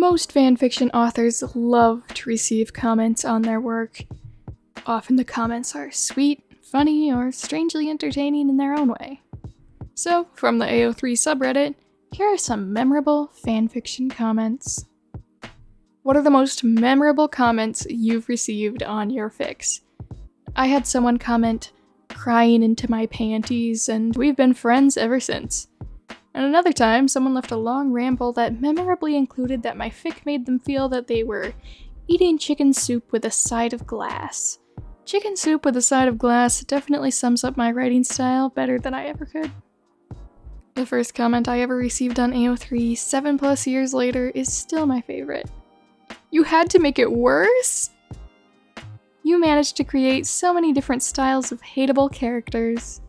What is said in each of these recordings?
Most fanfiction authors love to receive comments on their work. Often the comments are sweet, funny, or strangely entertaining in their own way. So, from the AO3 subreddit, here are some memorable fanfiction comments. What are the most memorable comments you've received on your fics? I had someone comment, "crying into my panties," and we've been friends ever since. And another time, someone left a long ramble that memorably included that my fic made them feel that they were eating chicken soup with a side of glass. Chicken soup with a side of glass definitely sums up my writing style better than I ever could. The first comment I ever received on AO3 7+ years later is still my favorite. "You had to make it worse? You managed to create so many different styles of hateable characters."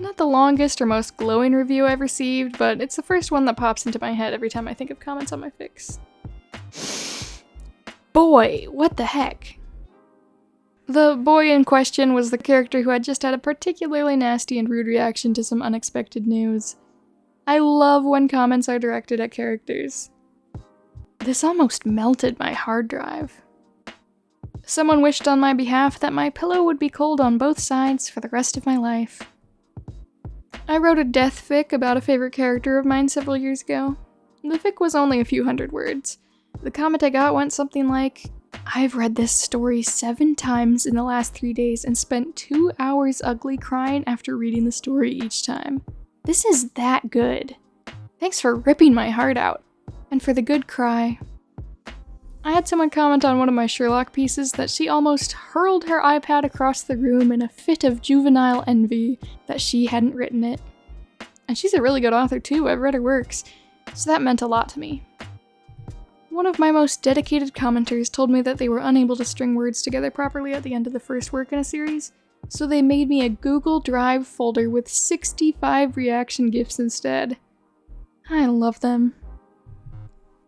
Not the longest or most glowing review I've received, but it's the first one that pops into my head every time I think of comments on my fics. "Boy, what the heck?" The boy in question was the character who had just had a particularly nasty and rude reaction to some unexpected news. I love when comments are directed at characters. This almost melted my hard drive. Someone wished on my behalf that my pillow would be cold on both sides for the rest of my life. I wrote a death fic about a favorite character of mine several years ago. The fic was only a few hundred words. The comment I got went something like, "I've read this story 7 times in the last 3 days and spent 2 hours ugly crying after reading the story each time. This is that good. Thanks for ripping my heart out. And for the good cry." I had someone comment on one of my Sherlock pieces that she almost hurled her iPad across the room in a fit of juvenile envy that she hadn't written it. And she's a really good author too, I've read her works, so that meant a lot to me. One of my most dedicated commenters told me that they were unable to string words together properly at the end of the first work in a series, so they made me a Google Drive folder with 65 reaction GIFs instead. I love them.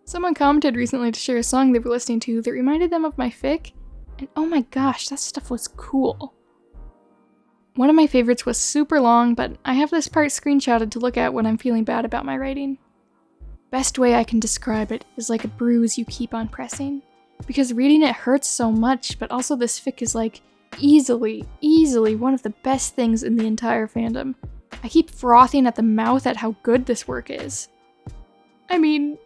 Someone commented recently to share a song they were listening to that reminded them of my fic, and oh my gosh, that stuff was cool. One of my favorites was super long, but I have this part screenshotted to look at when I'm feeling bad about my writing. Best way I can describe it is like a bruise you keep on pressing, because reading it hurts so much, but also this fic is like easily one of the best things in the entire fandom. I keep frothing at the mouth at how good this work is. I mean,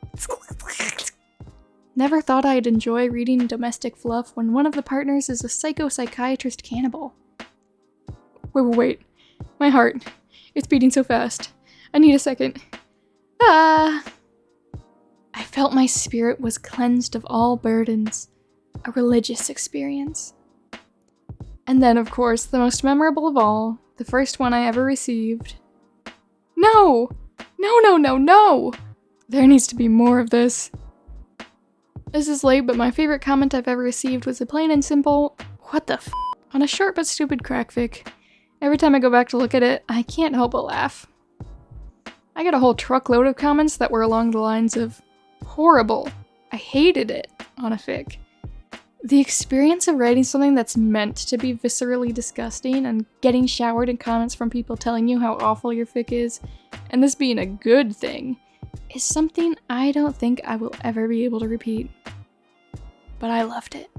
never thought I'd enjoy reading domestic fluff when one of the partners is a psychiatrist cannibal. Wait, my heart, it's beating so fast. I need a second. I felt my spirit was cleansed of all burdens, a religious experience. And then, of course, the most memorable of all, the first one I ever received. No! There needs to be more of this. This is late, but my favorite comment I've ever received was a plain and simple, "What the f***" on a short but stupid crack fic. Every time I go back to look at it, I can't help but laugh. I got a whole truckload of comments that were along the lines of, "Horrible, I hated it," on a fic. The experience of writing something that's meant to be viscerally disgusting and getting showered in comments from people telling you how awful your fic is, and this being a good thing, is something I don't think I will ever be able to repeat. But I loved it.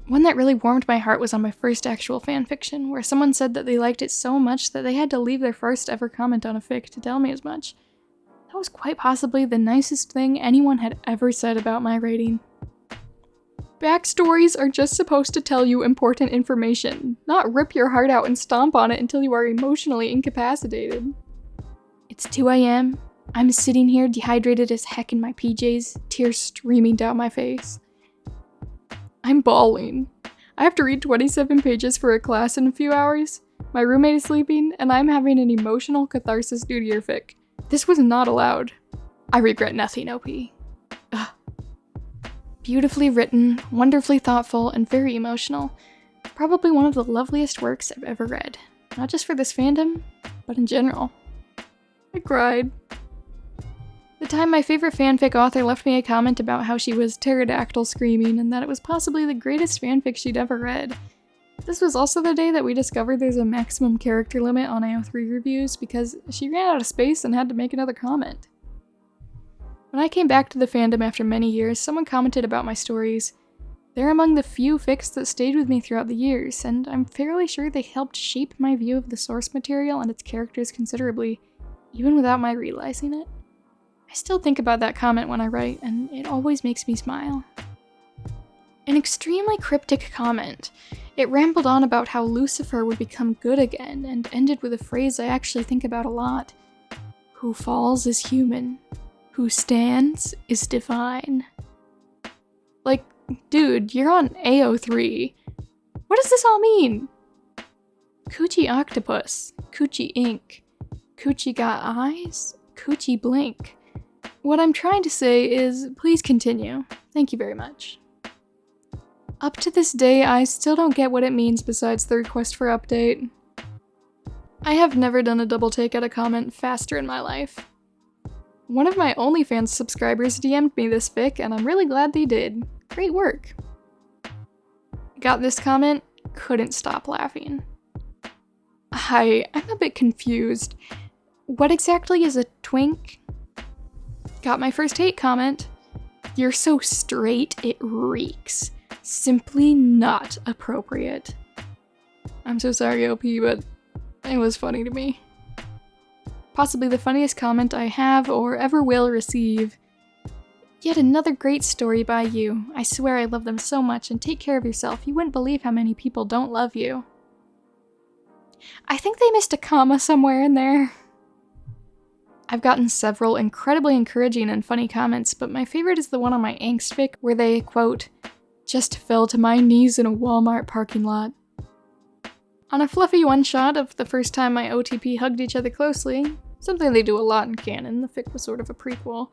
One that really warmed my heart was on my first actual fanfiction, where someone said that they liked it so much that they had to leave their first ever comment on a fic to tell me as much. That was quite possibly the nicest thing anyone had ever said about my writing. Backstories are just supposed to tell you important information, not rip your heart out and stomp on it until you are emotionally incapacitated. It's 2 a.m. I'm sitting here dehydrated as heck in my PJs, tears streaming down my face. I'm bawling. I have to read 27 pages for a class in a few hours. My roommate is sleeping, and I'm having an emotional catharsis due to your fic. This was not allowed. I regret nothing, OP. Ugh. Beautifully written, wonderfully thoughtful, and very emotional. Probably one of the loveliest works I've ever read. Not just for this fandom, but in general. I cried. The time my favorite fanfic author left me a comment about how she was pterodactyl screaming and that it was possibly the greatest fanfic she'd ever read. This was also the day that we discovered there's a maximum character limit on AO3 reviews because she ran out of space and had to make another comment. When I came back to the fandom after many years, someone commented about my stories. They're among the few fics that stayed with me throughout the years, and I'm fairly sure they helped shape my view of the source material and its characters considerably, even without my realizing it. I still think about that comment when I write, and it always makes me smile. An extremely cryptic comment. It rambled on about how Lucifer would become good again, and ended with a phrase I actually think about a lot. Who falls is human. Who stands is divine. Like, dude, you're on AO3. What does this all mean? Coochie octopus. Coochie ink. Coochie got eyes. Coochie blink. What I'm trying to say is, please continue. Thank you very much. Up to this day, I still don't get what it means besides the request for update. I have never done a double take at a comment faster in my life. One of my OnlyFans subscribers DM'd me this fic, and I'm really glad they did. Great work. Got this comment, couldn't stop laughing. I'm a bit confused. What exactly is a twink? Got my first hate comment. You're so straight, it reeks. Simply not appropriate. I'm so sorry, OP, but it was funny to me. Possibly the funniest comment I have or ever will receive. Yet another great story by you. I swear I love them so much, and take care of yourself. You wouldn't believe how many people don't love you. I think they missed a comma somewhere in there. I've gotten several incredibly encouraging and funny comments, but my favorite is the one on my angst fic where they, quote, just fell to my knees in a Walmart parking lot. On a fluffy one-shot of the first time my OTP hugged each other closely, something they do a lot in canon, the fic was sort of a prequel.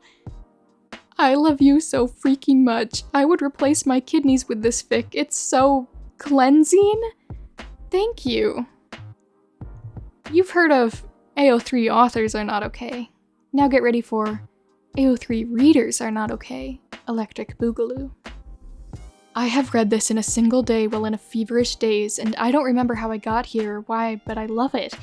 I love you so freaking much. I would replace my kidneys with this fic. It's so cleansing. Thank you. You've heard of AO3 authors are not okay. Now get ready for AO3 readers are not okay. Electric Boogaloo. I have read this in a single day while in a feverish daze, and I don't remember how I got here or why, but I love it.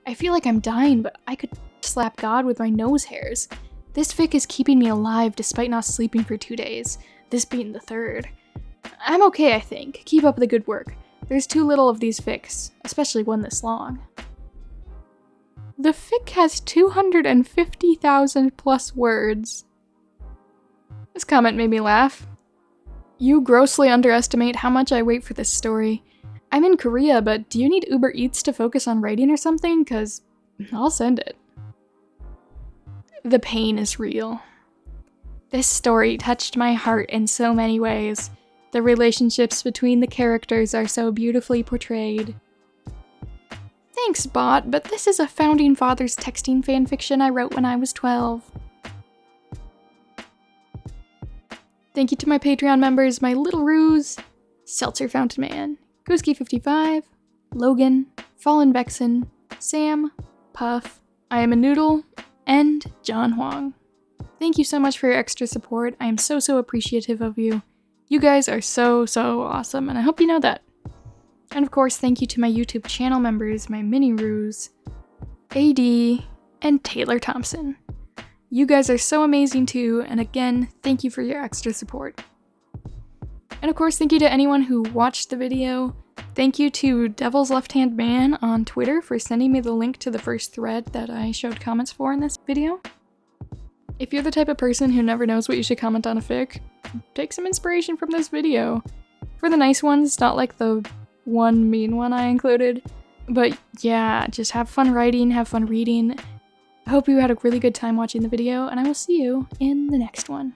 I feel like I'm dying, but I could slap God with my nose hairs. This fic is keeping me alive despite not sleeping for 2 days, this being the third. I'm okay, I think. Keep up the good work. There's too little of these fics, especially one this long. The fic has 250,000 plus words. This comment made me laugh. You grossly underestimate how much I wait for this story. I'm in Korea, but do you need Uber Eats to focus on writing or something? 'Cause I'll send it. The pain is real. This story touched my heart in so many ways. The relationships between the characters are so beautifully portrayed. Thanks, bot, but this is a Founding Fathers texting fanfiction I wrote when I was 12. Thank you to my Patreon members, my Little Ruse, Seltzer Fountain Man, Gooski55, Logan, Fallen Vexen, Sam, Puff, I Am a Noodle, and John Huang. Thank you so much for your extra support. I am so appreciative of you. You guys are so awesome, and I hope you know that. And of course, thank you to my YouTube channel members, my Mini Ruse, AD, and Taylor Thompson. You guys are so amazing too, and again, thank you for your extra support. And of course, thank you to anyone who watched the video. Thank you to Devil's Left Hand Man on Twitter for sending me the link to the first thread that I showed comments for in this video. If you're the type of person who never knows what you should comment on a fic, take some inspiration from this video. For the nice ones, not like the one mean one I included, but yeah, just have fun writing, have fun reading. I hope you had a really good time watching the video, and I will see you in the next one.